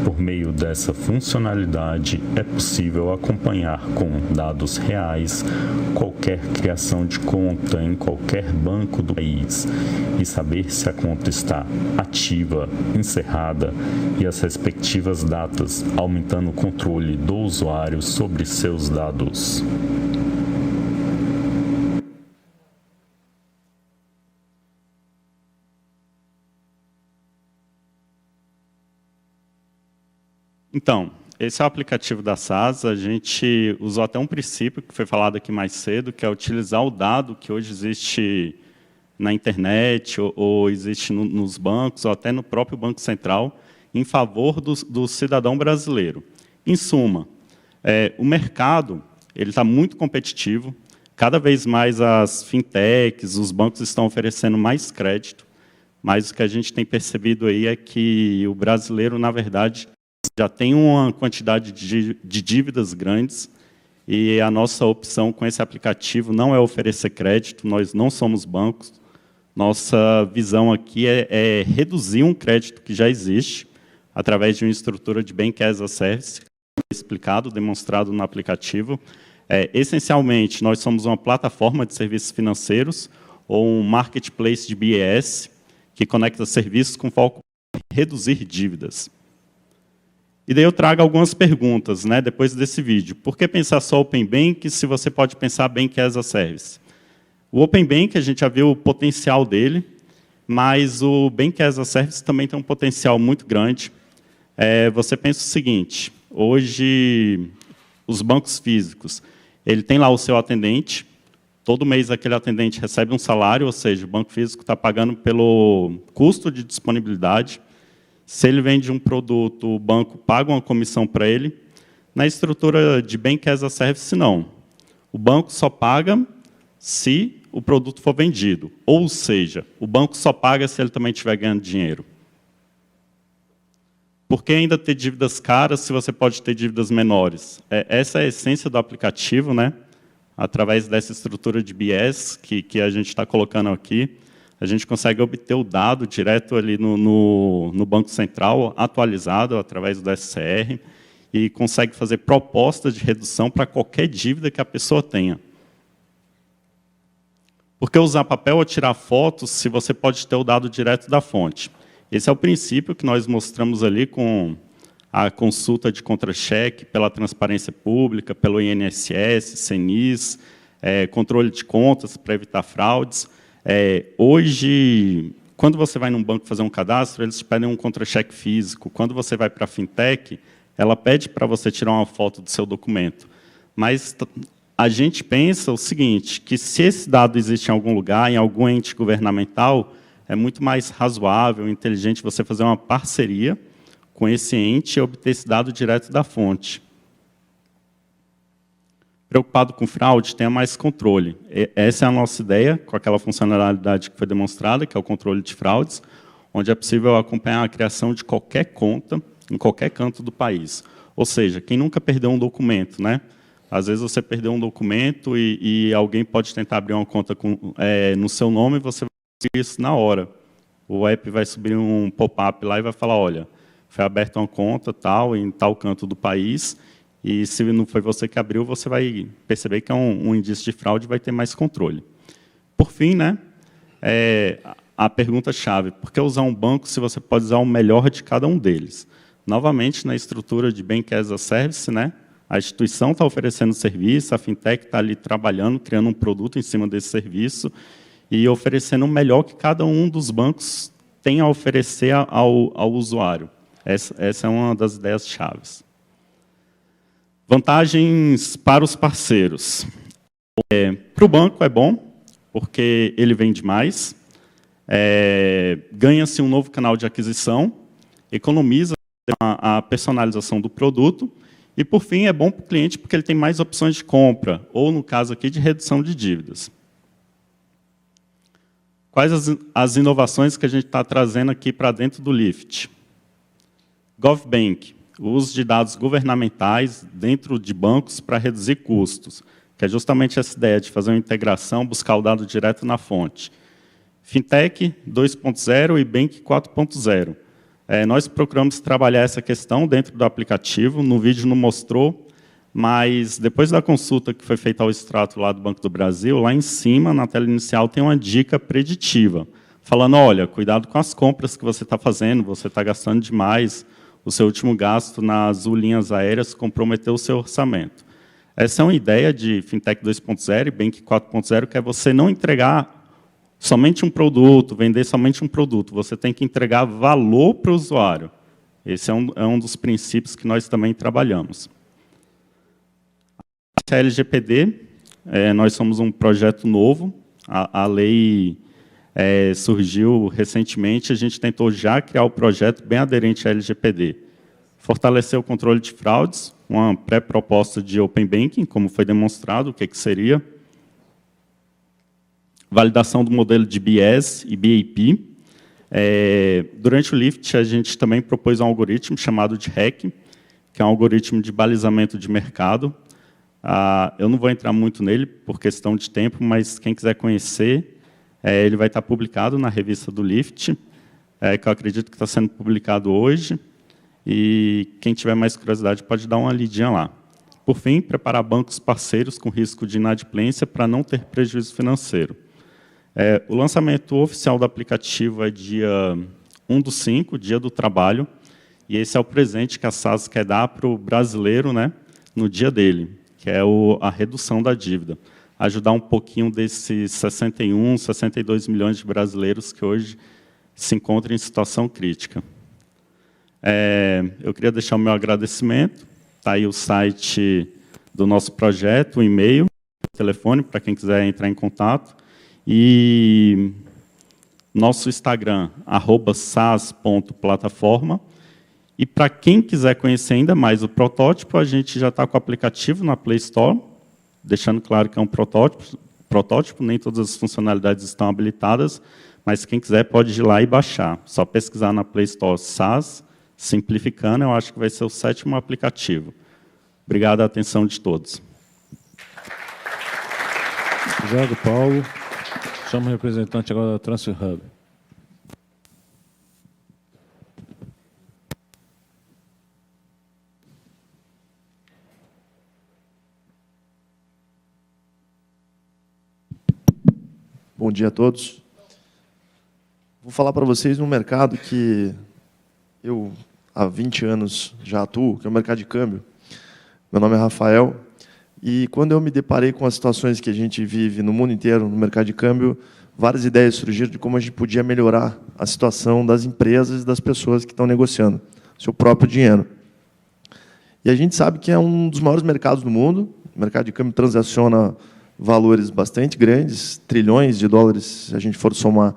Por meio dessa funcionalidade, é possível acompanhar com dados reais qualquer criação de conta em qualquer banco do país e saber se a conta está ativa, encerrada e as respectivas datas, aumentando o controle do usuário sobre seus dados. Então, esse é o aplicativo da SaaS. A gente usou até um princípio que foi falado aqui mais cedo, que é utilizar o dado que hoje existe na internet ou existe nos bancos ou até no próprio Banco Central em favor do cidadão brasileiro. Em suma, o mercado está muito competitivo. Cada vez mais as fintechs, os bancos estão oferecendo mais crédito, mas o que a gente tem percebido aí é que o brasileiro, na verdade, já tem uma quantidade de dívidas grandes, e a nossa opção com esse aplicativo não é oferecer crédito, nós não somos bancos. Nossa visão aqui é reduzir um crédito que já existe, através de uma estrutura de Bank as a Service, explicado, demonstrado no aplicativo. Essencialmente, nós somos uma plataforma de serviços financeiros, ou um marketplace de BES, que conecta serviços com foco em reduzir dívidas. E daí eu trago algumas perguntas, né, depois desse vídeo. Por que pensar só Open Bank se você pode pensar Bank as a Service? O Open Bank, a gente já viu o potencial dele, mas o Bank as a Service também tem um potencial muito grande. Você pensa o seguinte, hoje, os bancos físicos, ele tem lá o seu atendente, todo mês aquele atendente recebe um salário, ou seja, o banco físico está pagando pelo custo de disponibilidade. Se ele vende um produto, o banco paga uma comissão para ele. Na estrutura de Bank as a Service, não. O banco só paga se o produto for vendido. Ou seja, o banco só paga se ele também estiver ganhando dinheiro. Por que ainda ter dívidas caras se você pode ter dívidas menores? Essa é a essência do aplicativo, né? Através dessa estrutura de BS que a gente está colocando aqui. A gente consegue obter o dado direto ali no Banco Central, atualizado através do SCR, e consegue fazer propostas de redução para qualquer dívida que a pessoa tenha. Por que usar papel ou tirar fotos se você pode ter o dado direto da fonte? Esse é o princípio que nós mostramos ali com a consulta de contra-cheque pela transparência pública, pelo INSS, CNIS, controle de contas para evitar fraudes. Hoje, quando você vai num banco fazer um cadastro, eles te pedem um contra-cheque físico. Quando você vai para a fintech, ela pede para você tirar uma foto do seu documento. Mas a gente pensa o seguinte, que se esse dado existe em algum lugar, em algum ente governamental, é muito mais razoável, inteligente você fazer uma parceria com esse ente e obter esse dado direto da fonte. Preocupado com fraude, tenha mais controle. Essa é a nossa ideia, com aquela funcionalidade que foi demonstrada, que é o controle de fraudes, onde é possível acompanhar a criação de qualquer conta, em qualquer canto do país. Ou seja, quem nunca perdeu um documento, né? Às vezes você perdeu um documento e alguém pode tentar abrir uma conta no seu nome e você vai fazer isso na hora. O app vai subir um pop-up lá e vai falar, olha, foi aberta uma conta tal, em tal canto do país, e se não foi você que abriu, você vai perceber que é um indício de fraude e vai ter mais controle. Por fim, né, a pergunta-chave, por que usar um banco se você pode usar o melhor de cada um deles? Novamente, na estrutura de Bank as a Service, né, a instituição está oferecendo serviço, a fintech está ali trabalhando, criando um produto em cima desse serviço e oferecendo o melhor que cada um dos bancos tem a oferecer ao usuário. Essa é uma das ideias-chave. Vantagens para os parceiros. Para o banco é bom, porque ele vende mais, ganha-se um novo canal de aquisição, economiza a personalização do produto, e, por fim, é bom para o cliente porque ele tem mais opções de compra, ou, no caso aqui, de redução de dívidas. Quais as inovações que a gente está trazendo aqui para dentro do Lift? GovBank, o uso de dados governamentais dentro de bancos para reduzir custos, que é justamente essa ideia de fazer uma integração, buscar o dado direto na fonte. Fintech 2.0 e Bank 4.0. Nós procuramos trabalhar essa questão dentro do aplicativo, no vídeo não mostrou, mas depois da consulta que foi feita ao extrato lá do Banco do Brasil, lá em cima, na tela inicial, tem uma dica preditiva, falando, olha, cuidado com as compras que você está fazendo, você está gastando demais, o seu último gasto nas Azul linhas aéreas comprometeu o seu orçamento. Essa é uma ideia de Fintech 2.0 e Bank 4.0, que é você não entregar somente um produto, vender somente um produto. Você tem que entregar valor para o usuário. Esse é um dos princípios que nós também trabalhamos. A LGPD, nós somos um projeto novo. A lei surgiu recentemente. A gente tentou já criar o projeto bem aderente à LGPD. Fortalecer o controle de fraudes, uma pré-proposta de Open Banking, como foi demonstrado, o que seria. Validação do modelo de BS e BAP. Durante o Lift, a gente também propôs um algoritmo chamado de REC, que é um algoritmo de balizamento de mercado. Eu não vou entrar muito nele por questão de tempo, mas quem quiser conhecer, ele vai estar publicado na revista do Lift, que eu acredito que está sendo publicado hoje, e quem tiver mais curiosidade pode dar uma lidinha lá. Por fim, preparar bancos parceiros com risco de inadimplência para não ter prejuízo financeiro. O lançamento oficial do aplicativo é dia 1/5, dia do trabalho, e esse é o presente que a SAS quer dar para o brasileiro, né, no dia dele, que é a redução da dívida. Ajudar um pouquinho desses 61, 62 milhões de brasileiros que hoje se encontram em situação crítica. Eu queria deixar o meu agradecimento. Está aí o site do nosso projeto, o e-mail, o telefone, para quem quiser entrar em contato. E nosso Instagram, @sas.plataforma. E para quem quiser conhecer ainda mais o protótipo, a gente já está com o aplicativo na Play Store, deixando claro que é um protótipo, nem todas as funcionalidades estão habilitadas, mas quem quiser pode ir lá e baixar. Só pesquisar na Play Store SAS, simplificando, eu acho que vai ser o 7º aplicativo. Obrigado pela atenção de todos. Obrigado, Paulo. Chamo o representante agora da Transfer Hub. Bom dia a todos. Vou falar para vocês de um mercado que eu, há 20 anos, já atuo, que é o mercado de câmbio. Meu nome é Rafael, e quando eu me deparei com as situações que a gente vive no mundo inteiro, no mercado de câmbio, várias ideias surgiram de como a gente podia melhorar a situação das empresas e das pessoas que estão negociando seu próprio dinheiro. E a gente sabe que é um dos maiores mercados do mundo. O mercado de câmbio transaciona valores bastante grandes, trilhões de dólares, se a gente for somar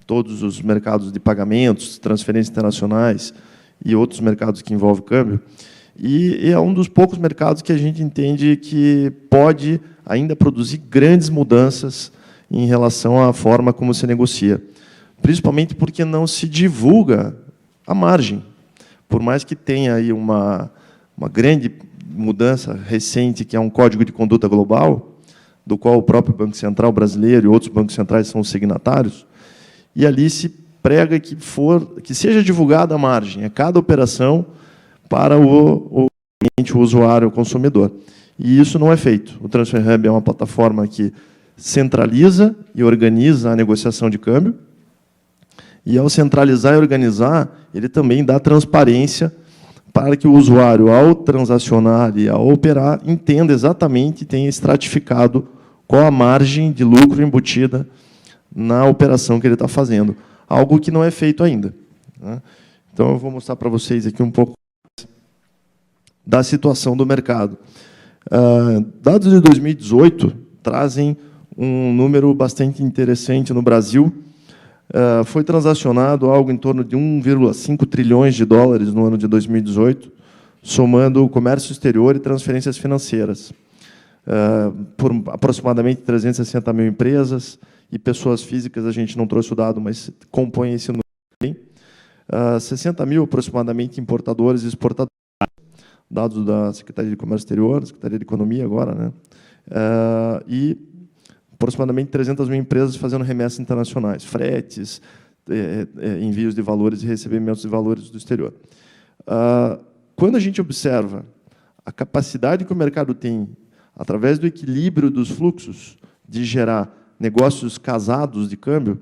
todos os mercados de pagamentos, transferências internacionais e outros mercados que envolvem câmbio. E é um dos poucos mercados que a gente entende que pode ainda produzir grandes mudanças em relação à forma como se negocia, principalmente porque não se divulga a margem. Por mais que tenha aí uma grande mudança recente, que é um código de conduta global, do qual o próprio Banco Central brasileiro e outros bancos centrais são os signatários, e ali se prega que seja divulgada a margem a cada operação para o cliente, o usuário, o consumidor. E isso não é feito. O Transfer Hub é uma plataforma que centraliza e organiza a negociação de câmbio, e, ao centralizar e organizar, ele também dá transparência para que o usuário, ao transacionar e ao operar, entenda exatamente e tenha estratificado qual a margem de lucro embutida na operação que ele está fazendo. Algo que não é feito ainda. Então, eu vou mostrar para vocês aqui um pouco da situação do mercado. Dados de 2018 trazem um número bastante interessante no Brasil. Foi transacionado algo em torno de 1,5 trilhões de dólares no ano de 2018, somando o comércio exterior e transferências financeiras, por aproximadamente 360 mil empresas, e pessoas físicas, a gente não trouxe o dado, mas compõe esse número também. 60 mil, aproximadamente, importadores e exportadores, dados da Secretaria de Comércio Exterior, Secretaria de Economia agora, né? E aproximadamente 300 mil empresas fazendo remessas internacionais, fretes, envios de valores e recebimentos de valores do exterior. Quando a gente observa a capacidade que o mercado tem, através do equilíbrio dos fluxos, de gerar negócios casados de câmbio,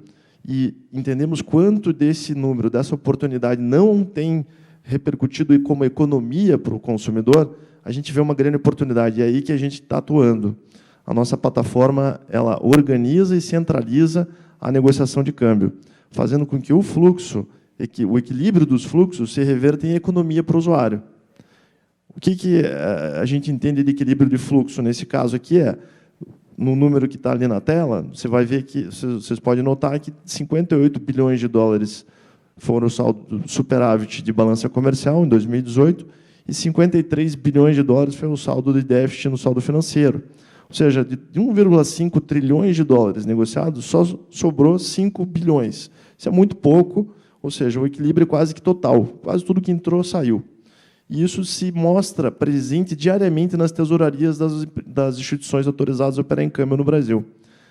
e entendemos quanto desse número, dessa oportunidade, não tem repercutido como economia para o consumidor, a gente vê uma grande oportunidade. E é aí que a gente está atuando. A nossa plataforma, ela organiza e centraliza a negociação de câmbio, fazendo com que o fluxo, o equilíbrio dos fluxos, se reverta em economia para o usuário. O que a gente entende de equilíbrio de fluxo nesse caso aqui é, no número que está ali na tela, você vai ver que, vocês podem notar que 58 bilhões de dólares foram o saldo superávit de balança comercial em 2018 e 53 bilhões de dólares foi o saldo de déficit no saldo financeiro. Ou seja, de 1,5 trilhões de dólares negociados, só sobrou 5 bilhões. Isso é muito pouco, ou seja, o equilíbrio é quase que total. Quase tudo que entrou, saiu. E isso se mostra presente diariamente nas tesourarias das instituições autorizadas a operar em câmbio no Brasil.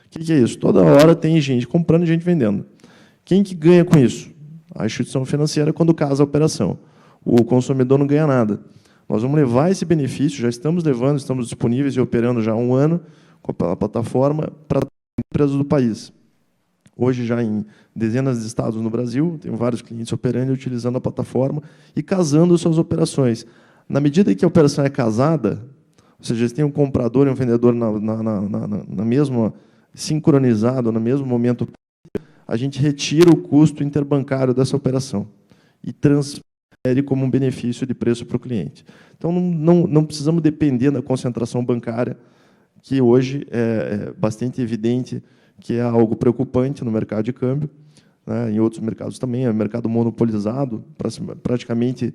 O que é isso? Toda hora tem gente comprando e gente vendendo. Quem que ganha com isso? A instituição financeira, quando casa a operação. O consumidor não ganha nada. Nós vamos levar esse benefício, já estamos levando, estamos disponíveis e operando já há 1 ano com a plataforma para empresas do país. Hoje, já em dezenas de estados no Brasil, tenho vários clientes operando e utilizando a plataforma e casando suas operações. Na medida em que a operação é casada, ou seja, tem um comprador e um vendedor na mesma, sincronizado, no mesmo momento, a gente retira o custo interbancário dessa operação e transfere como um benefício de preço para o cliente. Então, não precisamos depender da concentração bancária, que hoje é bastante evidente que é algo preocupante no mercado de câmbio, né? Em outros mercados também, é um mercado monopolizado, praticamente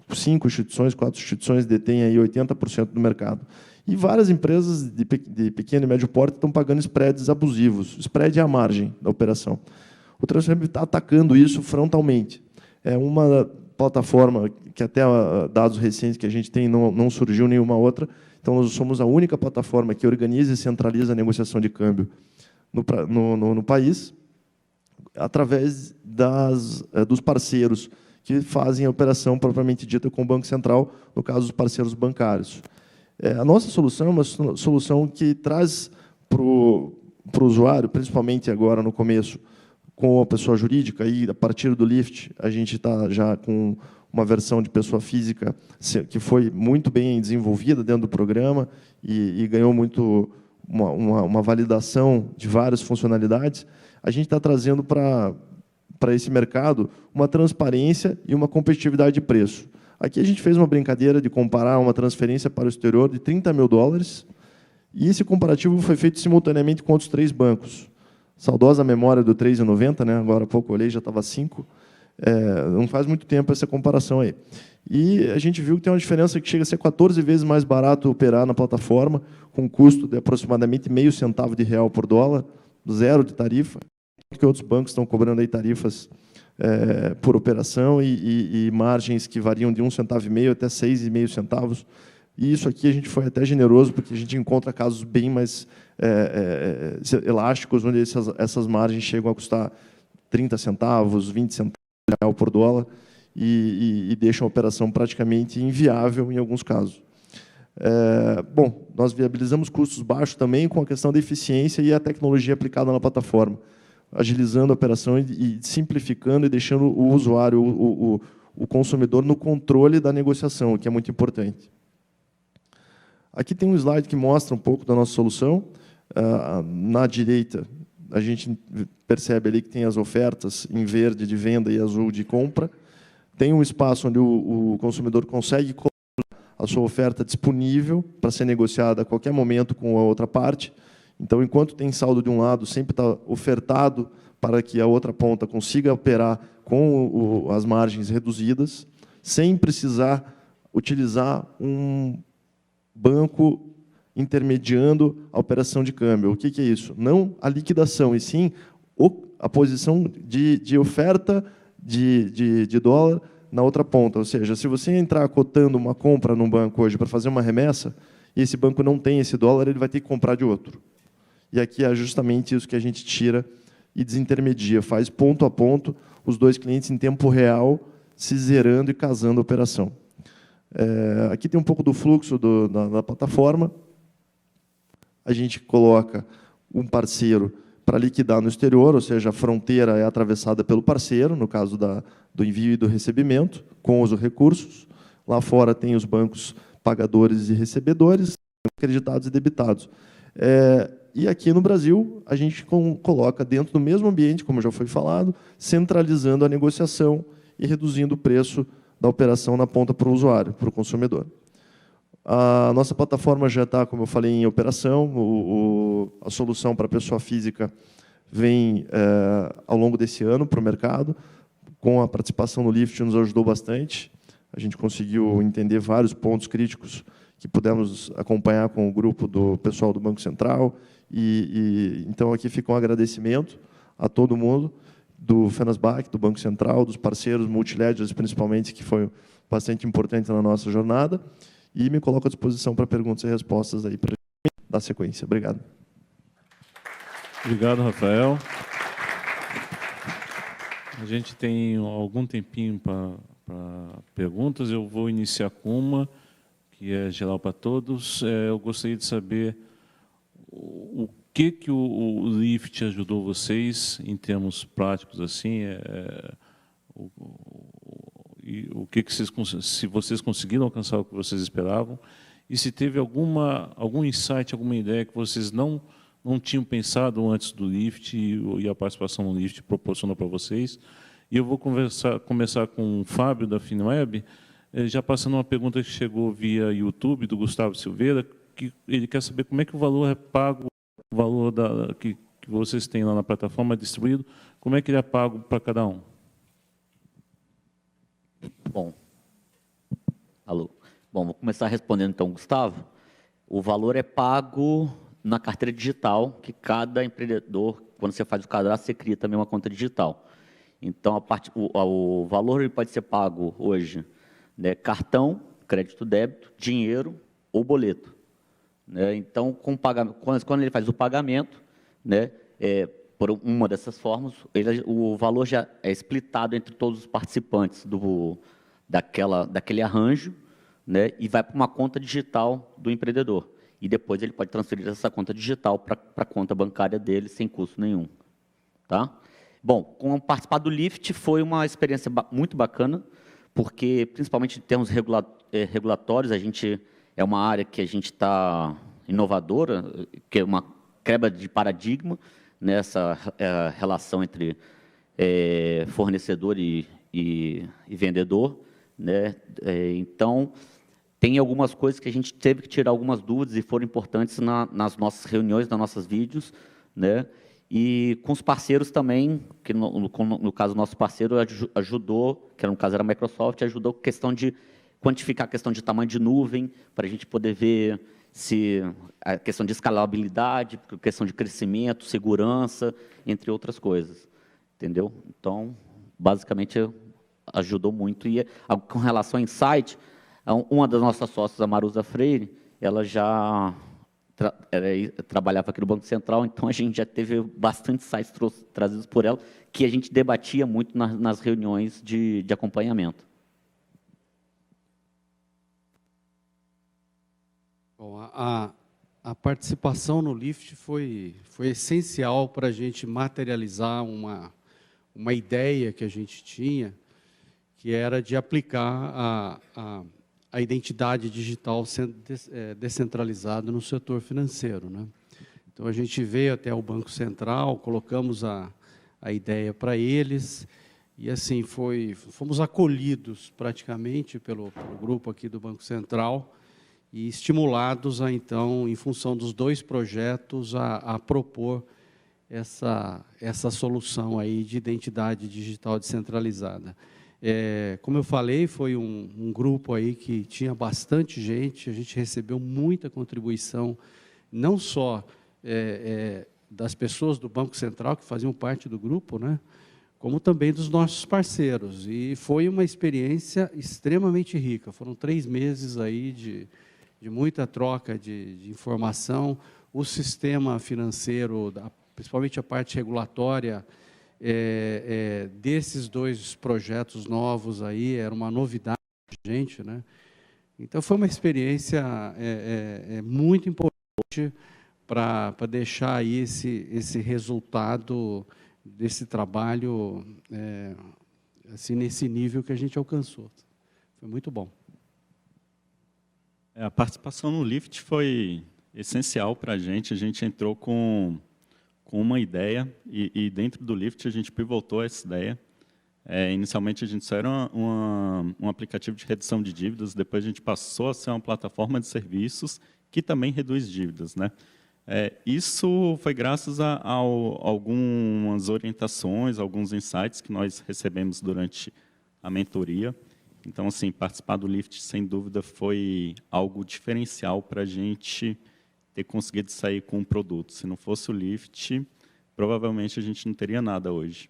5 instituições, 4 instituições detêm aí 80% do mercado. E várias empresas de pequeno e médio porte estão pagando spreads abusivos. Spread é a margem da operação. O Transferb está atacando isso frontalmente. É uma plataforma que, até dados recentes que a gente tem, não surgiu nenhuma outra. Então, nós somos a única plataforma que organiza e centraliza a negociação de câmbio no país, através dos parceiros que fazem a operação propriamente dita com o Banco Central, no caso, os parceiros bancários. A nossa solução é uma solução que traz para o usuário, principalmente agora no começo, com a pessoa jurídica, e a partir do Lift, a gente está já com uma versão de pessoa física que foi muito bem desenvolvida dentro do programa e ganhou muito uma validação de várias funcionalidades. A gente está trazendo para esse mercado uma transparência e uma competitividade de preço. Aqui a gente fez uma brincadeira de comparar uma transferência para o exterior de $30 mil, e esse comparativo foi feito simultaneamente com outros 3 bancos. Saudosa memória do 3,90, né? Agora há pouco eu olhei, já estava 5. Não faz muito tempo essa comparação aí. E a gente viu que tem uma diferença que chega a ser 14 vezes mais barato operar na plataforma, com um custo de aproximadamente meio centavo de real por dólar, 0 de tarifa, que outros bancos estão cobrando aí tarifas por operação e margens que variam de 1,5 centavo até 6,5 centavos. E isso aqui a gente foi até generoso, porque a gente encontra casos bem mais elásticos, onde essas margens chegam a custar 30 centavos, 20 centavos de real por dólar, e deixam a operação praticamente inviável em alguns casos. Bom, nós viabilizamos custos baixos também com a questão da eficiência e a tecnologia aplicada na plataforma, agilizando a operação e simplificando e deixando o usuário, o consumidor, no controle da negociação, o que é muito importante. Aqui tem um slide que mostra um pouco da nossa solução. Na direita, a gente percebe ali que tem as ofertas em verde de venda e azul de compra. Tem um espaço onde o consumidor consegue colocar a sua oferta disponível para ser negociada a qualquer momento com a outra parte. Então, enquanto tem saldo de um lado, sempre está ofertado para que a outra ponta consiga operar com as margens reduzidas, sem precisar utilizar um banco intermediando a operação de câmbio. O que é isso? Não a liquidação, e sim a posição de oferta de dólar na outra ponta. Ou seja, se você entrar cotando uma compra num banco hoje para fazer uma remessa, e esse banco não tem esse dólar, ele vai ter que comprar de outro. E aqui é justamente isso que a gente tira e desintermedia, faz ponto a ponto os dois clientes em tempo real, se zerando e casando a operação. Aqui tem um pouco do fluxo da plataforma. A gente coloca um parceiro para liquidar no exterior, ou seja, a fronteira é atravessada pelo parceiro, no caso do envio e do recebimento, com os recursos. Lá fora tem os bancos pagadores e recebedores, creditados e debitados. E aqui no Brasil, a gente coloca dentro do mesmo ambiente, como já foi falado, centralizando a negociação e reduzindo o preço da operação na ponta para o usuário, para o consumidor. A nossa plataforma já está, como eu falei, em operação. A solução para a pessoa física vem ao longo desse ano para o mercado. Com a participação no Lift, nos ajudou bastante. A gente conseguiu entender vários pontos críticos que pudemos acompanhar com o grupo do pessoal do Banco Central. Então, aqui fica um agradecimento a todo mundo, do Fenasbac, do Banco Central, dos parceiros multiledgers, principalmente, que foi bastante importante na nossa jornada, e me coloco à disposição para perguntas e respostas aí para dar sequência. Obrigado. Obrigado, Rafael. A gente tem algum tempinho para perguntas. Eu vou iniciar com uma, que é geral para todos. Eu gostaria de saber o que o Lift ajudou vocês em termos práticos, assim, o que vocês, se vocês conseguiram alcançar o que vocês esperavam, e se teve algum insight, alguma ideia que vocês não tinham pensado antes do Lift e a participação no Lift proporcionou para vocês. E eu vou começar com o Fábio, da Finweb, já passando uma pergunta que chegou via YouTube, do Gustavo Silveira, que ele quer saber como é que o valor é pago, o valor que vocês têm lá na plataforma é distribuído, como é que ele é pago para cada um? Bom, alô. Bom, vou começar respondendo então, Gustavo. O valor é pago na carteira digital, que cada empreendedor, quando você faz o cadastro, você cria também uma conta digital. Então, o valor ele pode ser pago hoje, né, cartão, crédito, débito, dinheiro ou boleto. Né? Então, quando ele faz o pagamento, né, por uma dessas formas, o valor já é splitado entre todos os participantes daquele arranjo, né, e vai para uma conta digital do empreendedor. E depois ele pode transferir essa conta digital para a conta bancária dele sem custo nenhum. Tá? Bom, com participar do Lift foi uma experiência muito bacana, porque, principalmente em termos regulatórios, é uma área que a gente está inovadora, que é uma quebra de paradigma nessa relação entre fornecedor e vendedor. Né? Então, tem algumas coisas que a gente teve que tirar algumas dúvidas e foram importantes nas nossas reuniões, nas nossas vídeos, né? E com os parceiros também, que no caso, nosso parceiro ajudou, que no caso era a Microsoft, ajudou a questão de quantificar a questão de tamanho de nuvem, para a gente poder ver se a questão de escalabilidade, questão de crescimento, segurança, entre outras coisas. Entendeu? Então, basicamente, ajudou muito. E com relação ao Insight, uma das nossas sócias, a Maruza Freire, ela já trabalhava aqui no Banco Central, então a gente já teve bastante sites trazidos por ela, que a gente debatia muito nas reuniões de acompanhamento. Bom, a participação no Lift foi essencial para a gente materializar uma ideia que a gente tinha, que era de aplicar a identidade digital sendo descentralizada no setor financeiro, né? Então, a gente veio até o Banco Central, colocamos a ideia para eles, e assim, fomos acolhidos praticamente pelo grupo aqui do Banco Central, e estimulados então, em função dos dois projetos, a propor essa solução aí de identidade digital descentralizada. Como eu falei, foi um grupo aí que tinha bastante gente, a gente recebeu muita contribuição, não só das pessoas do Banco Central, que faziam parte do grupo, né, como também dos nossos parceiros. E foi uma experiência extremamente rica. Foram 3 meses aí de muita troca de informação. O sistema financeiro, principalmente a parte regulatória, desses dois projetos novos aí, era uma novidade para a gente, né? Então, foi uma experiência muito importante para deixar aí esse resultado desse trabalho assim, nesse nível que a gente alcançou. Foi muito bom. A participação no Lift foi essencial para a gente entrou com uma ideia, e dentro do Lift a gente pivotou essa ideia. Inicialmente a gente só era um aplicativo de redução de dívidas, depois a gente passou a ser uma plataforma de serviços que também reduz dívidas, né? Isso foi graças a algumas orientações, alguns insights que nós recebemos durante a mentoria. Então, assim, participar do Lift, sem dúvida, foi algo diferencial para a gente ter conseguido sair com um produto. Se não fosse o Lift, provavelmente a gente não teria nada hoje.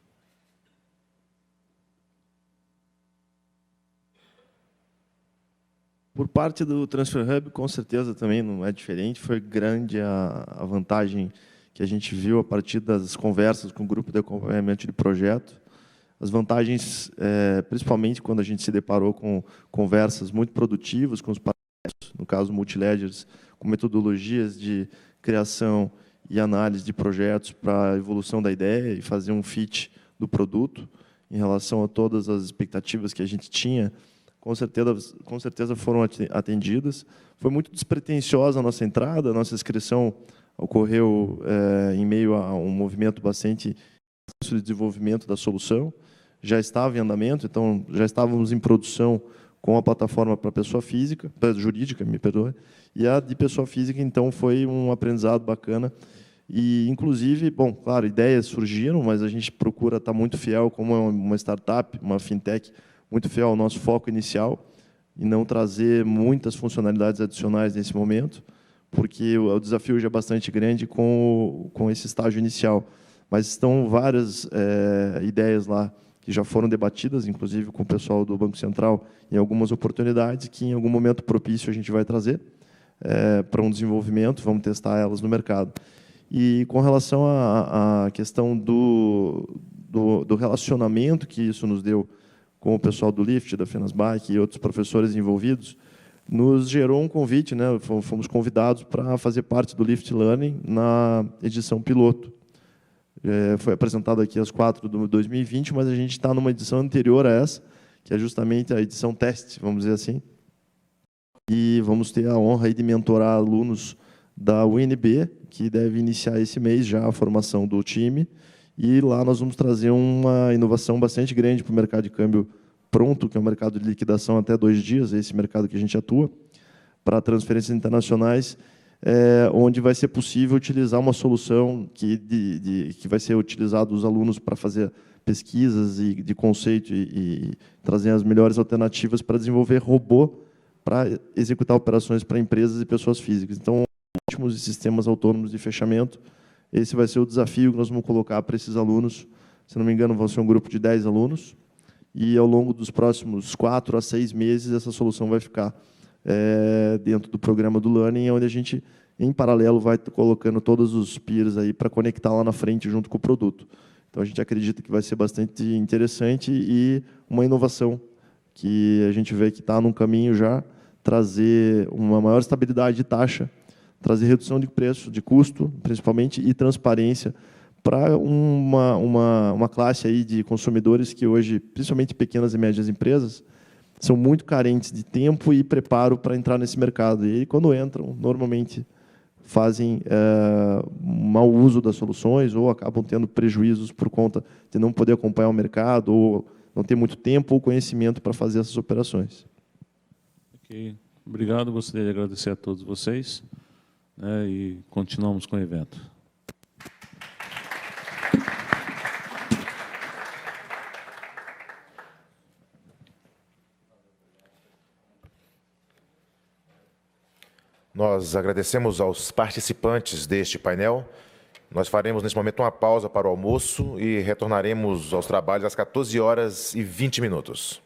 Por parte do Transfer Hub, com certeza também não é diferente. Foi grande a vantagem que a gente viu a partir das conversas com o grupo de acompanhamento de projeto. As vantagens, principalmente quando a gente se deparou com conversas muito produtivas com os parceiros, no caso Multiledgers, com metodologias de criação e análise de projetos para a evolução da ideia e fazer um fit do produto em relação a todas as expectativas que a gente tinha, com certeza foram atendidas. Foi muito despretensiosa a nossa entrada, a nossa inscrição ocorreu em meio a um movimento bastante de desenvolvimento da solução, já estava em andamento, então já estávamos em produção com a plataforma para pessoa física, jurídica, me perdoe, e a de pessoa física, então, foi um aprendizado bacana. E, inclusive, bom, claro, ideias surgiram, mas a gente procura estar muito fiel, como é uma startup, uma fintech, muito fiel ao nosso foco inicial, e não trazer muitas funcionalidades adicionais nesse momento, porque o desafio já é bastante grande com esse estágio inicial. Mas estão várias ideias lá que já foram debatidas, inclusive com o pessoal do Banco Central, em algumas oportunidades, que em algum momento propício a gente vai trazer para um desenvolvimento, vamos testar elas no mercado. E com relação à questão do relacionamento que isso nos deu com o pessoal do Lift, da Fenasbac e outros professores envolvidos, nos gerou um convite, né? Fomos convidados para fazer parte do Lift Learning na edição piloto. Foi apresentado aqui às 4 de 2020, mas a gente está numa edição anterior a essa, que é justamente a edição teste, vamos dizer assim. E vamos ter a honra aí de mentorar alunos da UNB, que deve iniciar esse mês já a formação do time. E lá nós vamos trazer uma inovação bastante grande para o mercado de câmbio pronto, que é o mercado de liquidação até 2 dias, esse mercado que a gente atua, para transferências internacionais, onde vai ser possível utilizar uma solução que vai ser utilizado os alunos para fazer pesquisas de conceito e trazer as melhores alternativas para desenvolver robô para executar operações para empresas e pessoas físicas. Então, ótimos sistemas autônomos de fechamento. Esse vai ser o desafio que nós vamos colocar para esses alunos. Se não me engano, vão ser um grupo de 10 alunos. E, ao longo dos próximos 4 a 6 meses, essa solução vai ficar dentro do programa do Learning, onde a gente, em paralelo, vai colocando todos os peers aí para conectar lá na frente junto com o produto. Então, a gente acredita que vai ser bastante interessante e uma inovação que a gente vê que está num caminho já, trazer uma maior estabilidade de taxa, trazer redução de preço, de custo, principalmente, e transparência para uma classe aí de consumidores que hoje, principalmente pequenas e médias empresas, são muito carentes de tempo e preparo para entrar nesse mercado. E quando entram, normalmente fazem mau uso das soluções ou acabam tendo prejuízos por conta de não poder acompanhar o mercado ou não ter muito tempo ou conhecimento para fazer essas operações. Ok. Obrigado. Gostaria de agradecer a todos vocês, né, e continuamos com o evento. Nós agradecemos aos participantes deste painel. Nós faremos, nesse momento, uma pausa para o almoço e retornaremos aos trabalhos às 14h20.